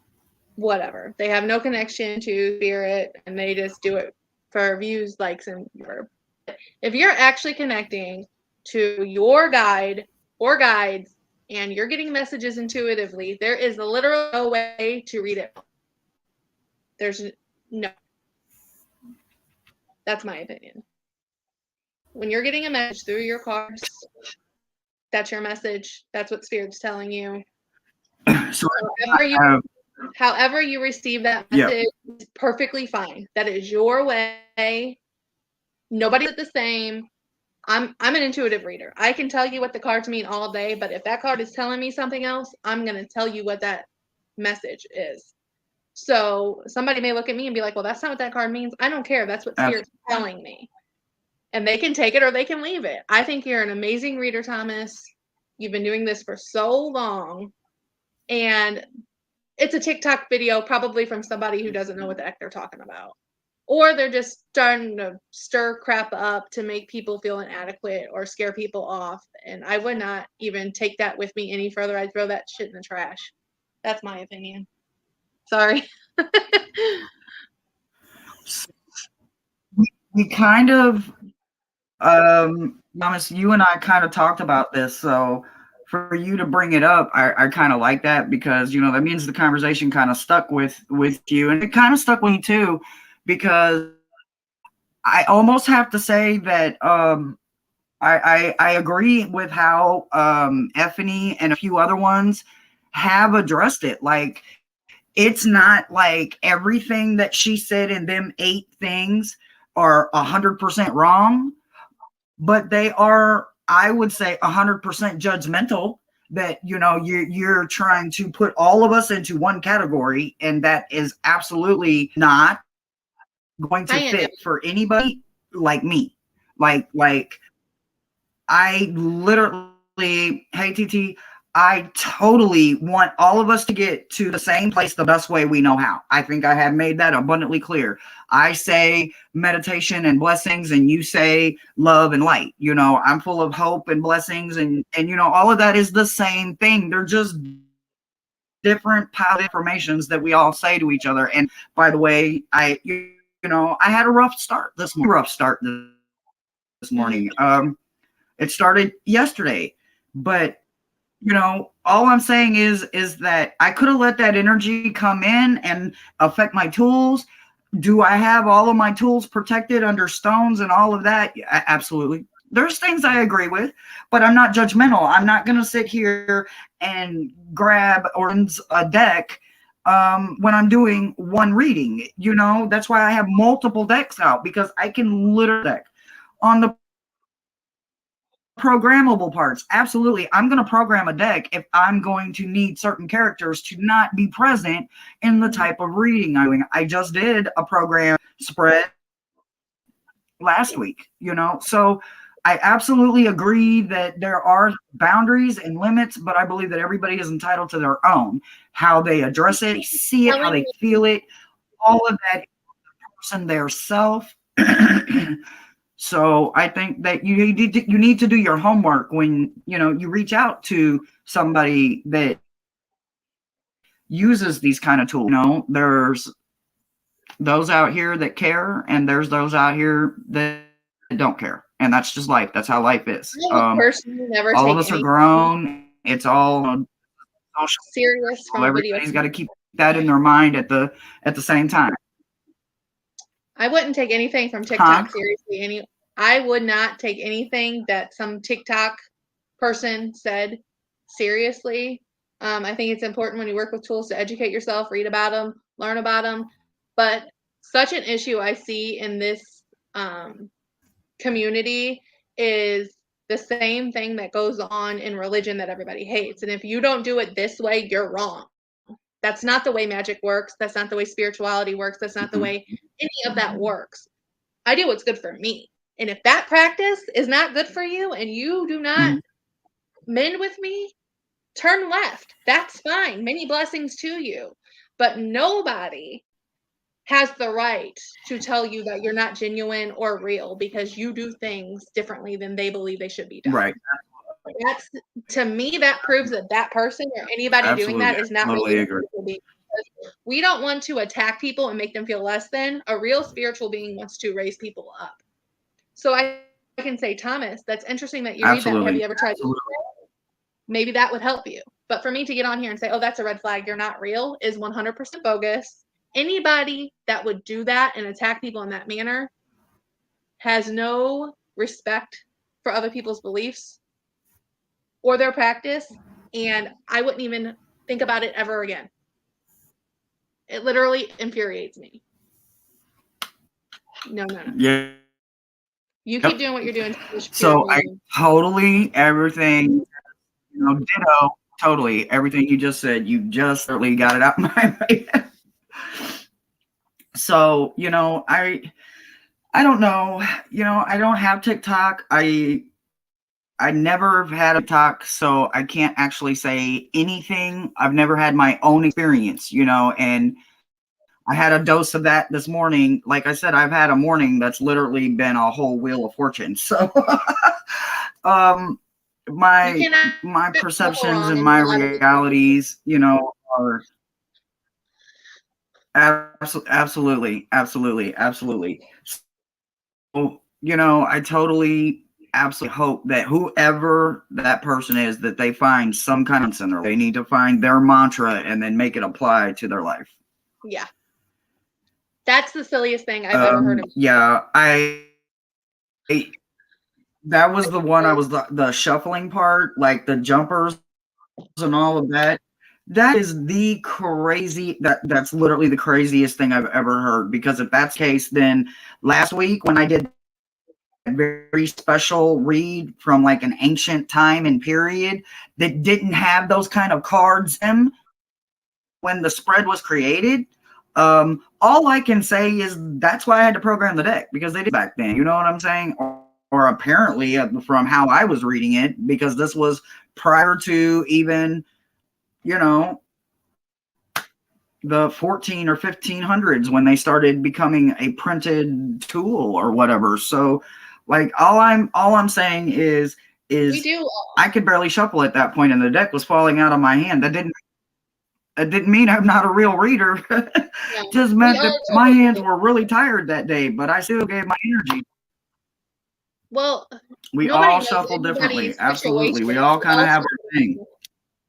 B: Whatever. They have no connection to spirit and they just do it for views, likes, and whatever. If you're actually connecting to your guide or guides and you're getting messages intuitively, there is literally no way to read it. There's no. That's my opinion. When you're getting a message through your cards, That's your message. That's what Spirit's telling you.
A: So
B: However you receive that message is perfectly fine. That is your way. Nobody's the same. I'm an intuitive reader. I can tell you what the cards mean all day, but if that card is telling me something else, I'm going to tell you what that message is. So somebody may look at me and be like, well, that's not what that card means. I don't care. That's what Spirit's telling me. And they can take it or they can leave it. I think you're an amazing reader, Thomas. You've been doing this for so long. And it's a TikTok video, probably from somebody who doesn't know what the heck they're talking about. Or they're just starting to stir crap up to make people feel inadequate or scare people off. And I would not even take that with me any further. I'd throw that shit in the trash. That's my opinion. Sorry.
A: we kind of, Thomas, you and I kind of talked about this. So for you to bring it up, I kind of like that because, you know, that means the conversation kind of stuck with you. And it kind of stuck with me too, because I almost have to say that I agree with how Effany and a few other ones have addressed it. Like, it's not like everything that she said in them 8 things are 100% wrong, but they are, I would say, 100% judgmental. That, you know, you're trying to put all of us into one category, and that is absolutely not going to fit for anybody like me. Like I literally, hey TT, I totally want all of us to get to the same place the best way we know how. I think I have made that abundantly clear. I say meditation and blessings, and you say love and light. You know, I'm full of hope and blessings, and you know, all of that is the same thing. They're just different pile of affirmations that we all say to each other. And by the way, I had a rough start this morning. It started yesterday, but you know, all I'm saying is that I could have let that energy come in and affect my tools. Do I have all of my tools protected under stones and all of that? Yeah, absolutely. There's things I agree with, but I'm not judgmental. I'm not going to sit here and grab a deck when I'm doing one reading. You know, that's why I have multiple decks out, because I can literally deck on the programmable parts. Absolutely. I'm going to program a deck if I'm going to need certain characters to not be present in the type of reading I'm doing. I just did a program spread last week, you know, so I absolutely agree that there are boundaries and limits, but I believe that everybody is entitled to their own, how they address it, see it, how they feel it, all of that person, their self. So I think that you need to do your homework when, you know, you reach out to somebody that uses these kind of tools. You know, there's those out here that care, and there's those out here that don't care, and that's just life. That's how life is.
B: Personally, never
A: all of us are grown. It's all
B: serious.
A: Everybody's got to keep that in their mind at the same time.
B: I wouldn't take anything from TikTok seriously. I would not take anything that some TikTok person said seriously. I think it's important when you work with tools to educate yourself, read about them, learn about them. But such an issue I see in this community is the same thing that goes on in religion that everybody hates. And if you don't do it this way, you're wrong. That's not the way magic works. That's not the way spirituality works. That's not the way any of that works. I do what's good for me. And if that practice is not good for you and you do not mend with me, turn left. That's fine. Many blessings to you. But nobody has the right to tell you that you're not genuine or real because you do things differently than they believe they should be done.
A: Right.
B: That's, to me, that proves that that person or anybody doing that is not really a spiritual being. We don't want to attack people and make them feel less than. A real spiritual being wants to raise people up. So I can say, Thomas, that's interesting that you read that. Have you ever tried to? Maybe that would help you. But for me to get on here and say, oh, that's a red flag, you're not real, is 100% bogus. Anybody that would do that and attack people in that manner has no respect for other people's beliefs or their practice, and I wouldn't even think about it ever again. It literally infuriates me. No.
A: Yeah.
B: You keep doing what you're doing.
A: So I totally everything, ditto, totally everything you just said. You just certainly got it out my head. So, I don't know. I don't have TikTok. I never had a TikTok, so I can't actually say anything. I've never had my own experience, and I had a dose of that this morning. Like I said, I've had a morning that's literally been a whole wheel of fortune. So, my perceptions and my realities, are absolutely. So, I totally absolutely hope that whoever that person is, that they find some kind of in their life. They need to find their mantra and then make it apply to their life.
B: Yeah. That's the silliest thing I've ever heard of.
A: Yeah, that was the one I was the shuffling part, like the jumpers and all of that. That is the crazy that's literally the craziest thing I've ever heard, because if that's the case, then last week when I did very special read from like an ancient time and period that didn't have those kind of cards in when the spread was created, all I can say is that's why I had to program the deck, because they did back then, you know what I'm saying? Or apparently from how I was reading it, because this was prior to even, the 14 or 1500s when they started becoming a printed tool or whatever. So like all I'm saying is I could barely shuffle at that point and the deck was falling out of my hand. That didn't mean I'm not a real reader. Just meant that my hands were really tired that day, but I still gave my energy.
B: Well,
A: we all shuffle differently. Absolutely. We all kind of have our thing.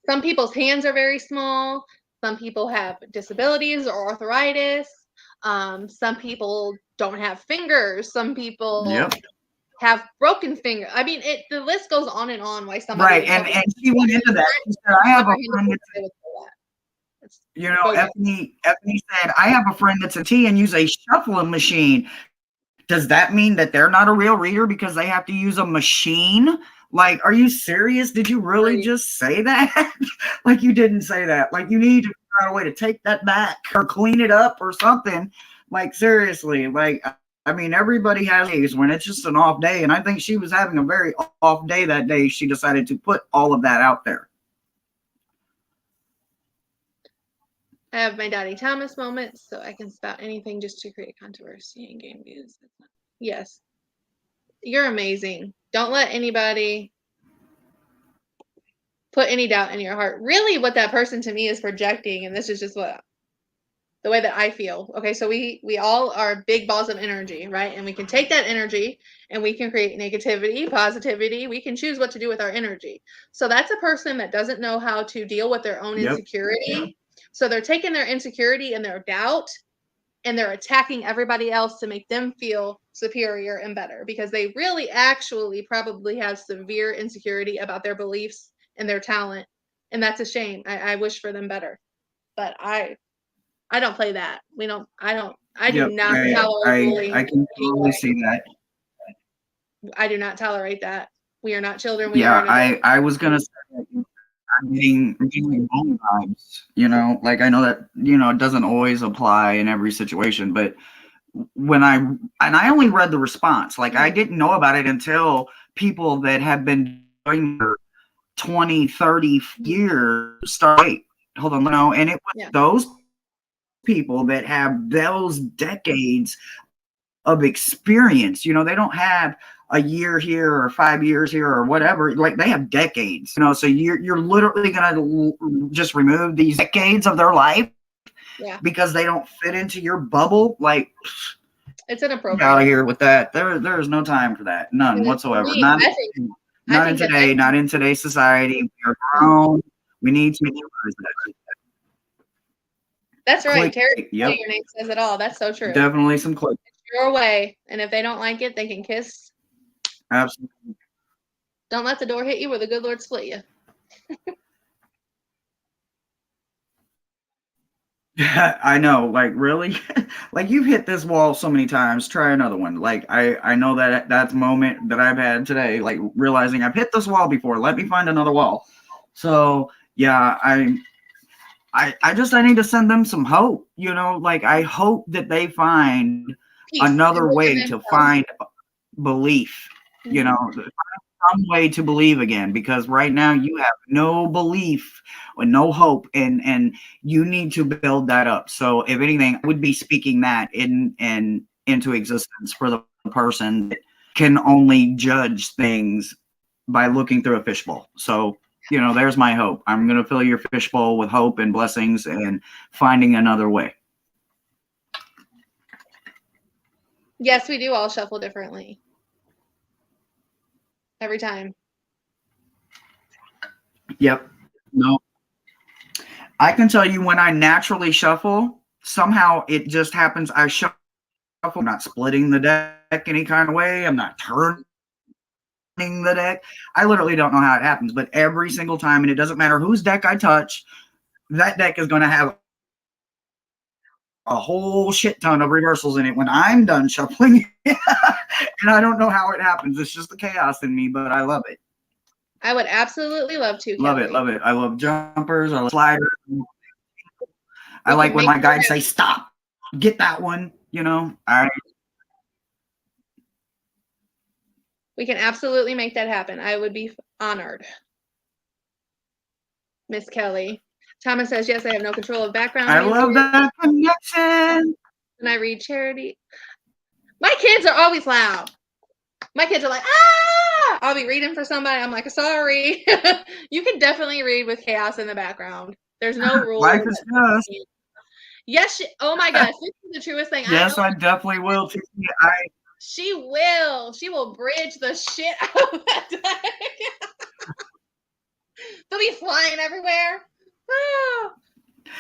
B: Some people's hands are very small. Some people have disabilities or arthritis. Some people don't have fingers. Some people have broken fingers. I mean, the list goes on and on. Why somebody
A: right, and she went into that. She said, "I have a friend that's, Ethne said, I have a friend that's a T and use a shuffling machine. Does that mean that they're not a real reader because they have to use a machine? Like, are you serious? Did you really just say that? Like, you didn't say that. Like, you need to find a way to take that back or clean it up or something. Like, seriously. Like, I mean, everybody has days when it's just an off day. And I think she was having a very off day that day. She decided to put all of that out there.
B: I have my Daddy Thomas moments, so I can spout anything just to create controversy in game views. Yes. You're amazing. Don't let anybody put any doubt in your heart. Really, what that person to me is projecting, and this is just the way that I feel. Okay, so we all are big balls of energy, right? And we can take that energy and we can create negativity, positivity. We can choose what to do with our energy. So that's a person that doesn't know how to deal with their own insecurity. So they're taking their insecurity and their doubt and they're attacking everybody else to make them feel superior and better, because they really actually probably have severe insecurity about their beliefs and their talent. And that's a shame. I wish for them better. But I don't play that. I do not tolerate bullying.
A: I can totally see that.
B: I do not tolerate that. We are not children.
A: I was going to say, I'm getting bully vibes, like I know that, it doesn't always apply in every situation, but when I only read the response, like I didn't know about it until people that have been doing for 20, 30 years start, hold on, and it was those people that have those decades of experience. They don't have a year here or 5 years here or whatever. Like they have decades. So you're literally gonna just remove these decades of their life because they don't fit into your bubble. Like
B: it's inappropriate.
A: Get out of here with that. There is no time for that. None whatsoever. Not in today. Not in today's society. We are grown. We need to realize that.
B: That's right. Terry, your name says it all. That's so true.
A: Definitely some click.
B: It's your way, and if they don't like it, they can kiss.
A: Absolutely.
B: Don't let the door hit you where the good Lord split you.
A: I know, like really, like you've hit this wall so many times. Try another one. Like I know that's moment that I've had today. Like realizing I've hit this wall before. Let me find another wall. So yeah, I need to send them some hope. You know, like I hope that they find
B: Peace.
A: another way to find belief. You know, some way to believe again, because right now you have no belief or no hope, and you need to build that up. So if anything, I would be speaking that into existence for the person that can only judge things by looking through a fishbowl. So you know, there's my hope. I'm going to fill your fishbowl with hope and blessings and finding another way.
B: Yes, we do all shuffle differently. Every time.
A: Yep. No. I can tell you when I naturally shuffle, somehow it just happens. I shuffle. I'm not splitting the deck any kind of way. I'm not turning the deck. I literally don't know how it happens, but every single time, and it doesn't matter whose deck I touch, that deck is going to have a whole shit ton of reversals in it when I'm done shuffling. And I don't know how it happens. It's just the chaos in me, but I love it.
B: I would absolutely love to.
A: Love
B: Kelly.
A: it, love it. I love jumpers. I love sliders. I like when my guides say, stop, get that one. You know,
B: we can absolutely make that happen. I would be honored. Miss Kelly. Thomas says, yes, I have no control of background.
A: I love that connection.
B: And I read Charity. My kids are always loud. My kids are like, ah! I'll be reading for somebody. I'm like, sorry. You can definitely read with chaos in the background. There's no rule.
A: Life is just.
B: Yes. Oh my gosh. This is the truest thing.
A: Yes, I definitely will.
B: She will. She will bridge the shit out of that deck. They'll be flying everywhere. Oh.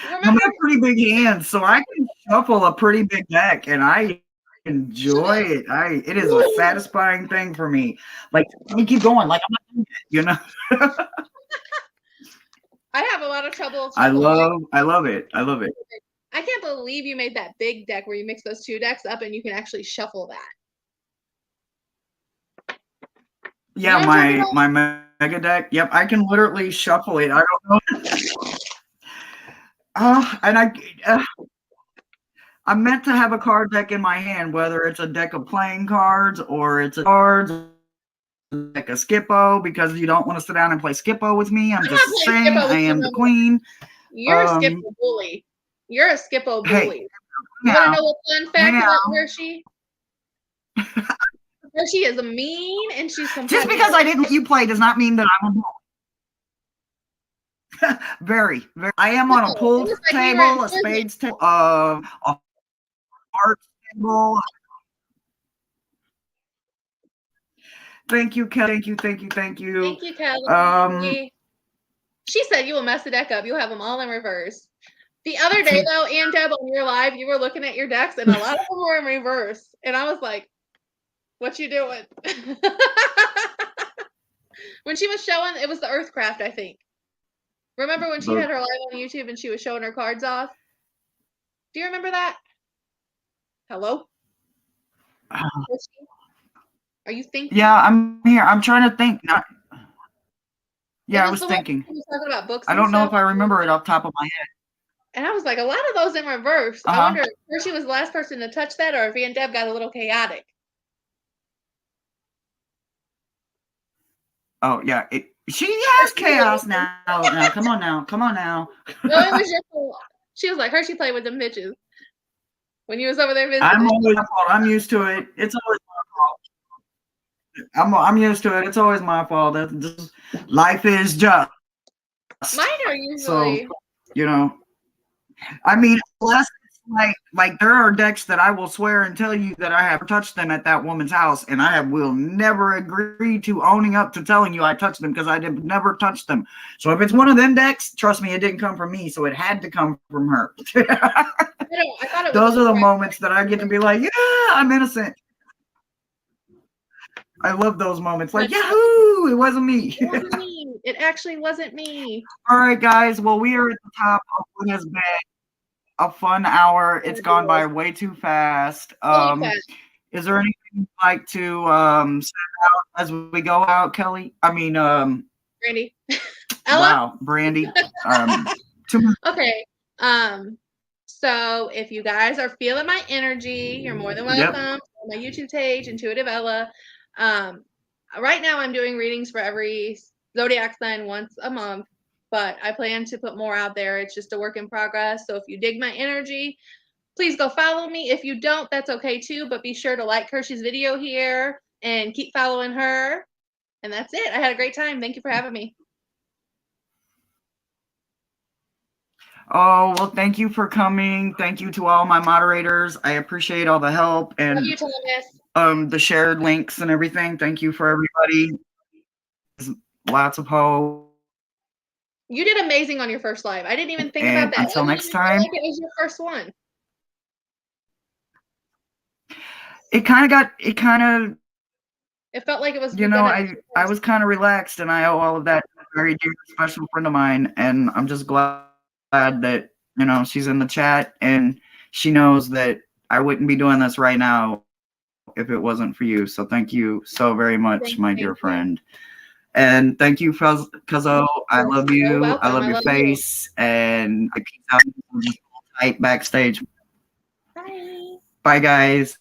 A: I'm a pretty big hand, so I can shuffle a pretty big deck, and I enjoy it. It is a satisfying thing for me. Like, let me keep going. Like I'm not doing it, you know.
B: I have a lot of trouble.
A: I love it. I love it.
B: I can't believe you made that big deck where you mix those two decks up and you can actually shuffle that.
A: Yeah, my mega deck. Yep, I can literally shuffle it. I don't know. And I'm meant to have a card deck in my hand, whether it's a deck of playing cards or it's a cards like a Skippo, because you don't want to sit down and play Skippo with me. I'm just saying I am the queen.
B: You're a Skippo bully. You're a Skippo bully. You want to know what fun fact about Hershey? Hershey is mean and she's competitive.
A: Just because I didn't let you play does not mean that I'm a bully. Very, very. I am on a pool table, a spades table, a art table. Thank you, Kelly. Thank you,
B: Kelly. She said you will mess the deck up. You'll have them all in reverse. The other day, though, Ann Deb, on your live, you were looking at your decks, and a lot of them were in reverse. And I was like, what you doing? When she was showing, it was the Earthcraft, I think. Remember when she had her live on YouTube and she was showing her cards off? Do you remember that? Hello? Are you thinking?
A: Yeah, I'm here. I'm trying to think. Yeah, I was thinking.
B: Talking about books.
A: I don't know if I remember it off the top of my head.
B: And I was like, a lot of those in reverse. I wonder if Hershey was the last person to touch that, or if Ann Deb got a little chaotic.
A: Oh yeah, she has chaos now. Now, come on now.
B: No, it was just she was like, Hershey played with them bitches when you was over there visiting.
A: I'm always my fault. I'm used to it. It's always my fault. I'm used to it. It's always my fault. Life is just.
B: Mine are usually.
A: So, you know, I mean, unless it's like there are decks that I will swear and tell you that I have touched them at that woman's house, and will never agree to owning up to telling you I touched them, because I did never touch them. So if it's one of them decks, trust me, it didn't come from me, so it had to come from her. Those are the moments that I get to be like, yeah, I'm innocent. I love those moments. Like,
B: Like,
A: Yahoo! It wasn't me.
B: it wasn't me. It actually wasn't me.
A: All right, guys. Well, we are at the top of what has been a fun hour. It's gone by way too fast.
B: Really fast.
A: Is there anything you'd like to send out as we go out, Kelly? I mean,
B: Brandy. Ella?
A: wow, Brandy. Too much.
B: Okay. So if you guys are feeling my energy, you're more than
A: Yep.
B: welcome on my YouTube page, Intuitive Ella. Right now I'm doing readings for every zodiac sign once a month, but I plan to put more out there. It's just a work in progress. So if you dig my energy, please go follow me. If you don't, that's okay too, but be sure to like Kershie's video here and keep following her. And that's it. I had a great time. Thank you for having me.
A: Oh, well, thank you for coming. Thank you to all my moderators. I appreciate all the help and
B: Love you, Thomas.
A: the shared links and everything. Thank you for everybody. Lots of hope.
B: You did amazing on your first live. I didn't even think about that.
A: Until next time.
B: Like it was your first one.
A: It kind of
B: It felt like it was.
A: You know, I was kind of relaxed, and I owe all of that to a very dear, special friend of mine, and I'm just glad that, you know, she's in the chat, and she knows that I wouldn't be doing this right now if it wasn't for you. So thank you so very much, my dear friend. And thank you, Cuzzo. I love you. I love your face, and I peace out tight backstage.
B: Bye.
A: Bye, guys.